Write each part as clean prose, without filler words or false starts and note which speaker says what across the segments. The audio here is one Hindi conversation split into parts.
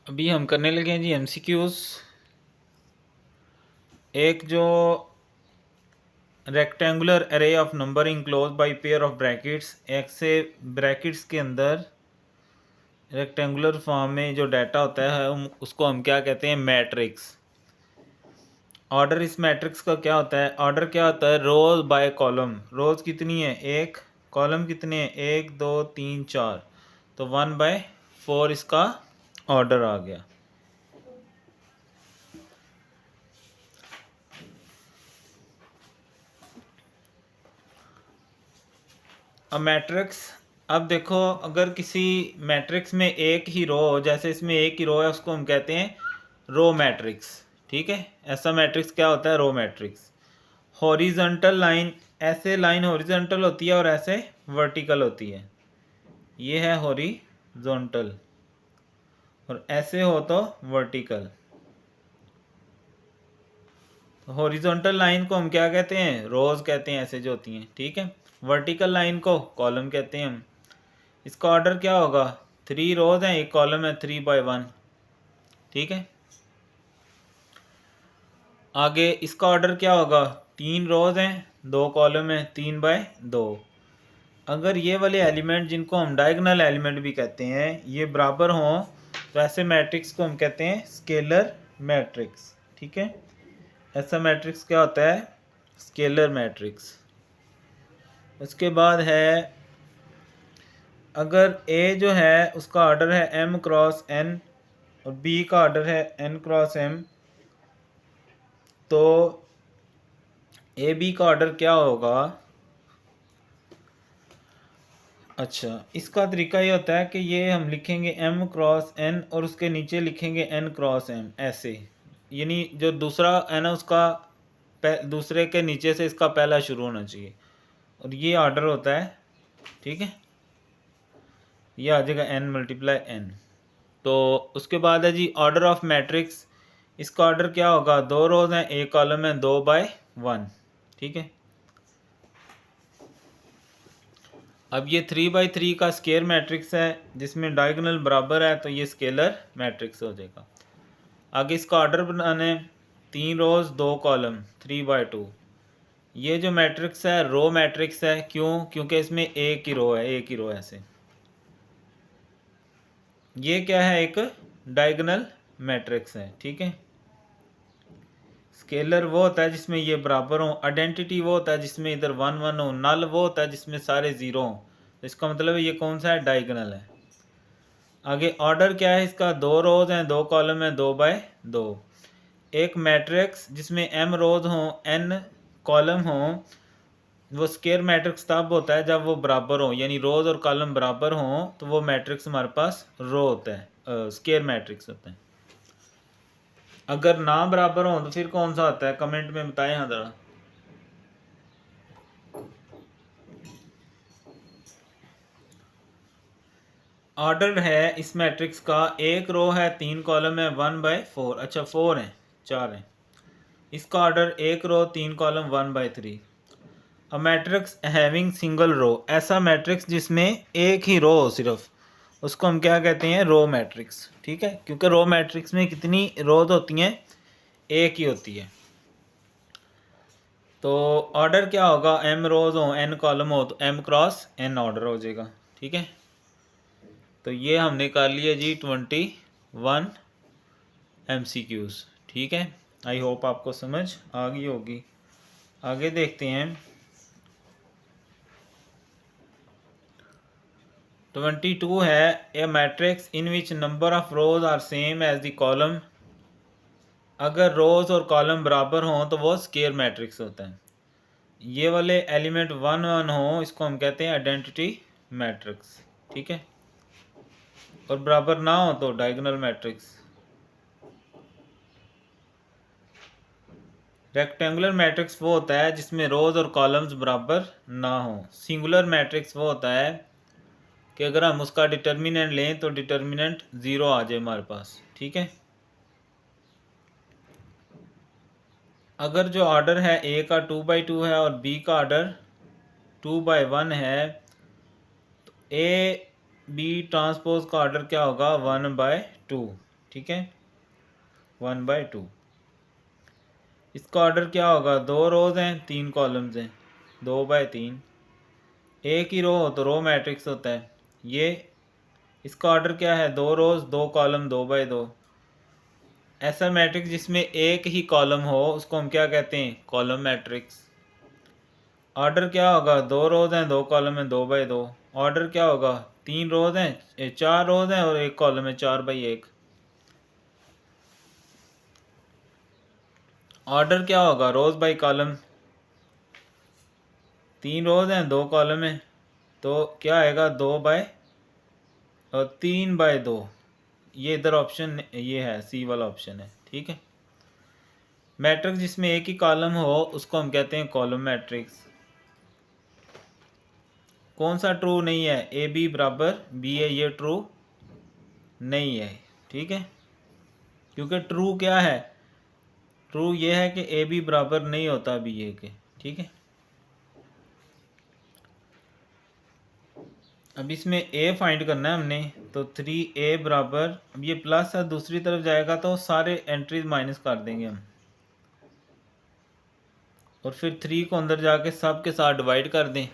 Speaker 1: अभी हम करने लगे हैं जी एमसीक्यूज। एक जो rectangular array of number enclose by pair of brackets, एक से ब्रैकेट्स के अंदर रेक्टेंगुलर फॉर्म में जो डाटा होता है उसको हम क्या कहते हैं, मैट्रिक्स। ऑर्डर इस मैट्रिक्स का क्या होता है, ऑर्डर क्या होता है, रोज बाय कॉलम। रोज कितनी है, एक। कॉलम कितने हैं, 1 2 3 4। तो 1/4 इसका ऑर्डर आ गया। अब मैट्रिक्स, अब देखो अगर किसी मैट्रिक्स में एक ही रो हो, जैसे इसमें एक ही रो है, उसको हम कहते हैं रो मैट्रिक्स। ठीक है, ऐसा मैट्रिक्स क्या होता है, रो मैट्रिक्स। हॉरिजॉन्टल लाइन, ऐसे लाइन हॉरिजॉन्टल होती है और ऐसे वर्टिकल होती है। ये है हॉरिजॉन्टल और ऐसे हो तो वर्टिकल। हॉरिजॉन्टल लाइन को हम क्या कहते हैं, रोज कहते हैं, ऐसे जो होती हैं। ठीक है, वर्टिकल लाइन को कॉलम कहते हैं हम। इसका ऑर्डर क्या होगा, 3 रोज हैं, एक कॉलम है, 3/1। ठीक है, आगे इसका ऑर्डर क्या होगा, 3 रोज हैं, 2 कॉलम है, 3/2। अगर ये वाले एलिमेंट जिनको हम डायगोनल एलिमेंट भी कहते हैं ये बराबर हों तो ऐसे मैट्रिक्स को हम कहते हैं स्केलर मैट्रिक्स। ठीक है, ऐसा मैट्रिक्स क्या होता है, स्केलर मैट्रिक्स। उसके बाद है, अगर ए जो है उसका ऑर्डर है m×n और बी का ऑर्डर है n×m, तो ए बी का ऑर्डर क्या होगा। अच्छा, इसका तरीका ये होता है कि ये हम लिखेंगे m×n और उसके नीचे लिखेंगे n×m, ऐसे। यानी जो दूसरा है ना उसका दूसरे के नीचे से इसका पहला शुरू होना चाहिए और ये ऑर्डर होता है। ठीक है, ये आ जाएगा n×n। तो उसके बाद है जी ऑर्डर ऑफ मैट्रिक्स। इसका ऑर्डर क्या होगा, 2 रोज हैं, एक कॉलम है, 2/1। ठीक है, अब ये 3/3 का स्केयर मैट्रिक्स है जिसमें डायगोनल बराबर है, तो ये स्केलर मैट्रिक्स हो जाएगा। आगे इसका ऑर्डर बनाने, 3 रोज 2 कॉलम, 3/2। ये जो मैट्रिक्स है रो मैट्रिक्स है, क्यों, क्योंकि इसमें एक ही रो है, एक ही रो है ऐसे। ये क्या है, एक डायगोनल मैट्रिक्स है। ठीक है, स्केलर वो होता है जिसमें ये बराबर हो, आइडेंटिटी वो होता है जिसमें इधर 1 1 हो, नल वो होता है जिसमें सारे जीरो हो। तो इसका मतलब है ये कौन सा है, डायगोनल है। आगे ऑर्डर क्या है इसका, 2 रोज हैं, 2 कॉलम है, 2/2। एक मैट्रिक्स जिसमें m रोज हों, n कॉलम हों, वो स्केयर मैट्रिक्स तब होता है जब वो बराबर हो, यानी रोज और कॉलम बराबर हों तो वो मैट्रिक्स हमारे पास रो होता है, स्केयर मैट्रिक्स होता है। अगर ना बराबर हो तो फिर कौन सा होता है, कमेंट में बताएं हाँ जरा। ऑर्डर है इस मैट्रिक्स का, एक रो है, 3 कॉलम है, 1/4। अच्छा 4 है, 4 है। इसका ऑर्डर एक row, 3 column, 1/3। A matrix having single row, ऐसा मैट्रिक्स जिसमें एक ही रो हो सिर्फ, उसको हम क्या कहते हैं, रो मैट्रिक्स। ठीक है, क्योंकि रो मैट्रिक्स में कितनी रोज होती हैं, एक ही होती है। तो ऑर्डर क्या होगा, m रोज हो, n कॉलम हो, तो m×n ऑर्डर हो जाएगा। ठीक है, तो ये हमने कर लिया जी 21 MCQs। ठीक है, आई होप आपको समझ आ गई होगी। आगे देखते हैं 22 है, A matrix in which number of rows are same as the column. अगर रोज और कॉलम बराबर हों तो वो स्केयर मैट्रिक्स होता है। ये वाले एलिमेंट 1 1 हो, इसको हम कहते हैं आइडेंटिटी मैट्रिक्स। ठीक है, और बराबर ना हो तो डायगोनल मैट्रिक्स। रेक्टेंगुलर मैट्रिक्स वो होता है जिसमें रोज और कॉलम्स बराबर ना हो। सिंगुलर मैट्रिक्स वो होता है कि अगर हम उसका डिटर्मिनेंट लें तो डिटर्मिनेंट 0 आ जाए हमारे पास। ठीक है, अगर जो ऑर्डर है ए का 2/2 है और बी का ऑर्डर 2/1 है, तो ए बी ट्रांसपोज का ऑर्डर क्या होगा, 1/2। ठीक है, 1/2। इसका ऑर्डर क्या होगा, 2 रोज़ हैं 3 कॉलम्स हैं, 2/3। एक ही रो हो तो रो मैट्रिक्स होता है। ये इसका ऑर्डर क्या है, 2 रोज़ 2 कॉलम, 2/2। ऐसा मैट्रिक्स जिसमें एक ही कॉलम हो उसको हम क्या कहते हैं, कॉलम मैट्रिक्स। ऑर्डर क्या होगा, 2 रोज़ हैं 2 कॉलम हैं, 2/2। ऑर्डर क्या होगा, 3 रोज़ हैं 4 रोज़ हैं और 1 कॉलम है, 4/1। ऑर्डर क्या होगा, रोज़ बाई कॉलम। 3 रोज़ हैं 2 कॉलम है तो क्या आएगा, 3/2। ये इधर ऑप्शन ये है, सी वाला ऑप्शन है। ठीक है, मैट्रिक्स जिसमें एक ही कॉलम हो उसको हम कहते हैं कॉलम मैट्रिक्स। कौन सा ट्रू नहीं है, ए बी बराबर बी है, ये ट्रू नहीं है। ठीक है, क्योंकि ट्रू क्या है, ट्रू ये है कि ए बी बराबर नहीं होता बी ए के। ठीक है, अब इसमें ए फाइंड करना है हमने, तो 3a बराबर, अब ये प्लस है दूसरी तरफ जाएगा तो सारे एंट्रीज माइनस कर देंगे हम, और फिर 3 को अंदर जाके सब के साथ डिवाइड कर दें,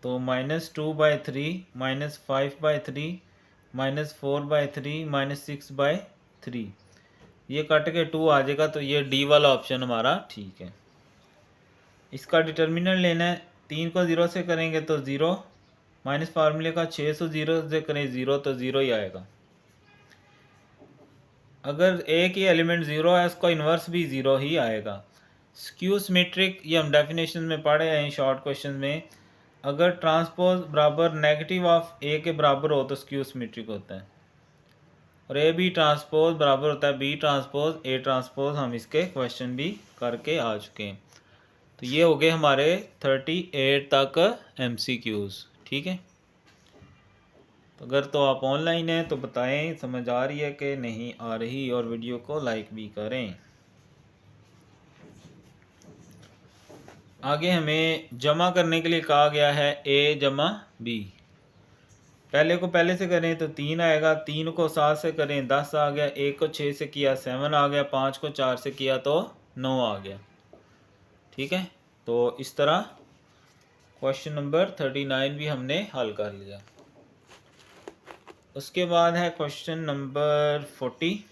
Speaker 1: तो -2/3 -5/3 -4/3 -6/3, ये कट के 2 आ जाएगा, तो ये डी वाला ऑप्शन हमारा ठीक है। इसका डिटर्मिनेंट लेना है, 3 को 0 से करेंगे तो 0, माइनस फार्मूले का 6 से 0 से करें 0 तो 0 ही आएगा। अगर एक ही एलिमेंट 0 है उसका इन्वर्स भी 0 ही आएगा। स्क्यू सिमेट्रिक, ये हम डेफिनेशन में पढ़े हैं शॉर्ट क्वेश्चन में, अगर ट्रांसपोज बराबर नेगेटिव ऑफ ए के बराबर हो तो स्क्यू सिमेट्रिक होता है, और ए बी ट्रांसपोज बराबर होता है बी ट्रांसपोज ए ट्रांसपोज। हम इसके क्वेश्चन भी करके आ चुके हैं। तो ये हो गए हमारे 38 तक MCQs। ठीक है, तो अगर तो आप ऑनलाइन हैं तो बताएं समझ आ रही है कि नहीं आ रही, और वीडियो को लाइक भी करें। आगे हमें जमा करने के लिए कहा गया है A जमा B। पहले को पहले से करें तो 3 आएगा, 3 को 7 से करें 10 आ गया, 1 को 6 से किया 7 आ गया, 5 को 4 से किया तो 9 आ गया। ठीक है, तो इस तरह क्वेश्चन नंबर 39 भी हमने हल कर लिया। उसके बाद है क्वेश्चन नंबर 40।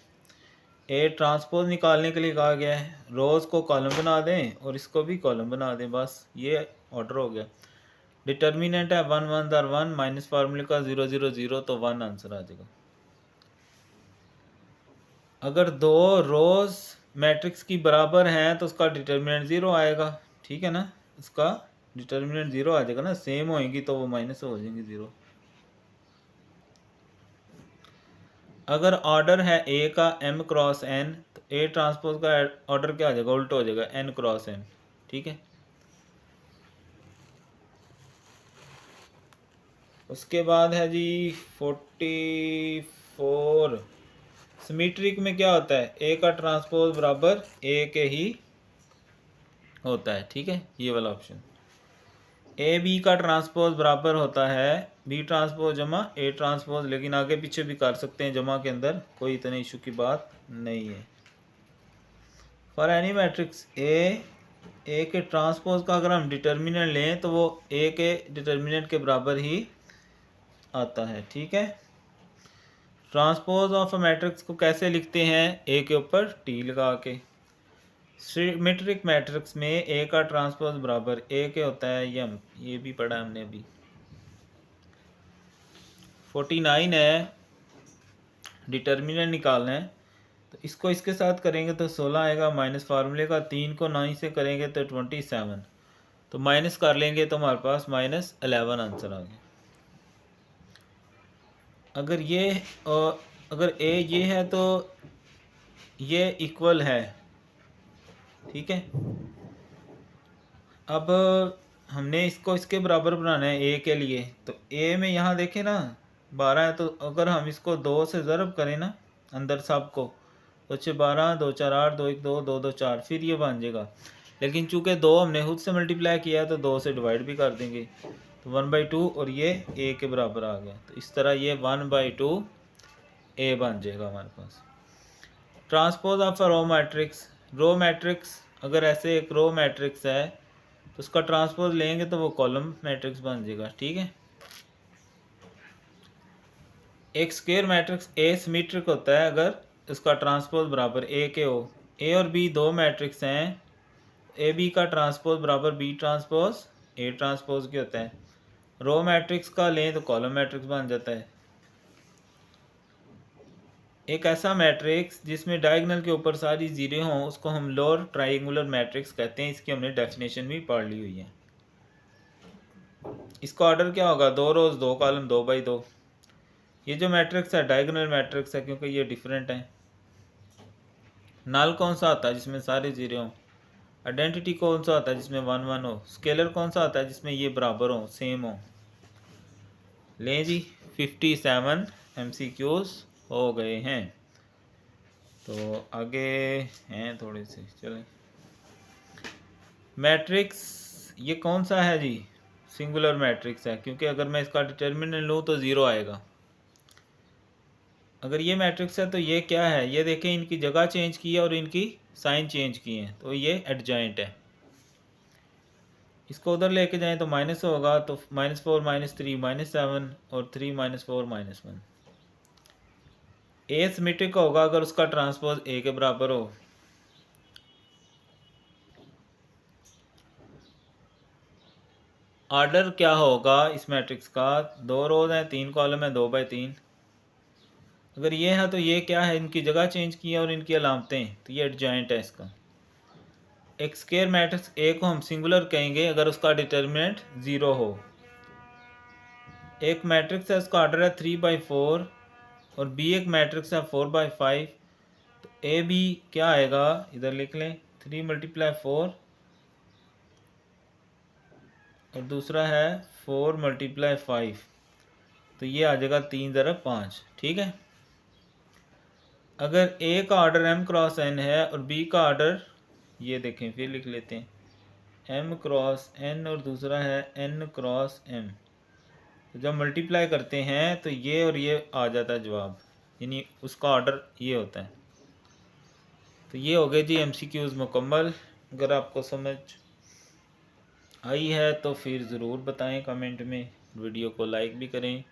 Speaker 1: ए ट्रांसपोज निकालने के लिए कहा गया है, रोज़ को कॉलम बना दें और इसको भी कॉलम बना दें, बस ये ऑर्डर हो गया। डिटर्मिनेंट है 1 1 1 माइनस फार्मूले का 0 0 0, तो 1 आंसर आ जाएगा। अगर 2 रोज़ मैट्रिक्स की बराबर हैं तो उसका डिटर्मिनेंट 0 आएगा। ठीक है ना, उसका डिटर्मिनेंट 0 आ जाएगा ना, सेम होएंगी तो वो माइनस हो जाएंगी 0। अगर ऑर्डर है ए का m क्रॉस n, तो ए ट्रांसपोज का ऑर्डर क्या हो जाएगा, उल्टा हो जाएगा, n क्रॉस m। ठीक है, उसके बाद है जी 44। सिमेट्रिक में क्या होता है, ए का ट्रांसपोज बराबर ए के ही होता है। ठीक है, ये वाला ऑप्शन। ए बी का ट्रांसपोज बराबर होता है बी ट्रांसपोज जमा ए ट्रांसपोज, लेकिन आगे पीछे भी कर सकते हैं जमा के अंदर, कोई इतने इशू की बात नहीं है। फॉर एनी मैट्रिक्स ए के ट्रांसपोज का अगर हम डिटर्मिनेंट लें तो वो ए के डिटर्मिनेंट के बराबर ही आता है। ठीक है, ट्रांसपोज ऑफ अ मैट्रिक्स को कैसे लिखते हैं, ए के ऊपर टी लगा के। सिमेट्रिक मैट्रिक्स में ए का ट्रांसपोज बराबर ए के होता है, ये भी पढ़ा हमने अभी। 49 है, डिटर्मिनेंट निकालना है, तो इसको इसके साथ करेंगे तो 16 आएगा, माइनस फार्मूले का 3 को 9 से करेंगे तो 27, तो माइनस कर लेंगे तो हमारे पास -11 आंसर आ गया। अगर ये अगर ए ये है तो ये इक्वल है। ठीक है, अब हमने इसको इसके बराबर बनाना है ए के लिए, तो ए में यहाँ देखें ना 12 है, तो अगर हम इसको 2 से ज़रब करें ना अंदर सब को, तो 6 12 2 4 8 2 1 2 2 2 4, फिर ये बन जाएगा। लेकिन चूंकि 2 हमने खुद से मल्टीप्लाई किया है तो 2 से डिवाइड भी कर देंगे, तो 1/2, और ये ए के बराबर आ गया। तो इस तरह ये 1/2 ए बन जाएगा हमारे पास। Transpose of a row matrix अगर ऐसे एक रो मैट्रिक्स है तो उसका ट्रांसपोज लेंगे तो वो कॉलम मैट्रिक्स बन जाएगा। ठीक है, एक स्क्वायर मैट्रिक्स ए सिमेट्रिक होता है अगर उसका ट्रांसपोज बराबर ए के हो। ए और बी दो मैट्रिक्स हैं, ए बी का ट्रांसपोज बराबर बी ट्रांसपोज ए ट्रांसपोज के होता है। रो मैट्रिक्स का लें तो कॉलम मैट्रिक्स बन जाता है। एक ऐसा मैट्रिक्स जिसमें डायगोनल के ऊपर सारी जीरो हों उसको हम लोअर ट्राइंगुलर मैट्रिक्स कहते हैं। इसकी हमने डेफिनेशन भी पढ़ ली हुई है। इसका ऑर्डर क्या होगा, दो रोज दो कॉलम 2 बाई 2। ये जो मैट्रिक्स है डायगोनल मैट्रिक्स है क्योंकि ये डिफरेंट है। नल कौन सा आता है जिसमें सारे जीरो हों। आइडेंटिटी कौन सा आता है जिसमें 1 1 हो। स्केलर कौन सा आता है जिसमें ये बराबर हो, सेम हो। लें जी, 57 MCQs हो गए हैं। तो आगे हैं थोड़े से, चलें। मैट्रिक्स ये कौन सा है जी, सिंगुलर मैट्रिक्स है क्योंकि अगर मैं इसका डिटर्मिनेंट लूँ तो ज़ीरो आएगा। अगर ये मैट्रिक्स है तो ये क्या है, ये देखें इनकी जगह चेंज की है और इनकी साइन चेंज की है तो ये एडजॉइंट है। इसको उधर लेके जाएं तो माइनस होगा तो -4 -3 -7 और 3 -4 -1। ए सिमेट्रिक होगा अगर उसका ट्रांसपोज ए के बराबर हो। ऑर्डर क्या होगा इस मैट्रिक्स का, दो रोज हैं 3 कॉलम है 2 बाई 3। अगर ये है तो ये क्या है, इनकी जगह चेंज की है और इनकी अलामतें, तो ये एडजॉइंट है इसका। एक स्क्वायर मैट्रिक्स ए को हम सिंगुलर कहेंगे अगर उसका डिटर्मिनेंट 0 हो। एक मैट्रिक्स है उसका ऑर्डर है 3/4 और बी एक मैट्रिक्स है 4/5। तो ए बी क्या आएगा, इधर लिख लें 3 × 4 और दूसरा है 4 × 5। तो ये आ जाएगा 3 × 5। ठीक है, अगर ए का ऑर्डर m क्रॉस n है और बी का ऑर्डर, ये देखें फिर लिख लेते हैं m क्रॉस n और दूसरा है n क्रॉस m। तो जब मल्टीप्लाई करते हैं तो ये और ये आ जाता है जवाब, यानी उसका ऑर्डर ये होता है। तो ये हो गए जी MCQs मुकम्मल। अगर आपको समझ आई है तो फिर ज़रूर बताएं कमेंट में, वीडियो को लाइक भी करें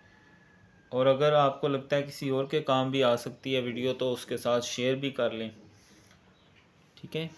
Speaker 1: और अगर आपको लगता है किसी और के काम भी आ सकती है वीडियो तो उसके साथ शेयर भी कर लें। ठीक है।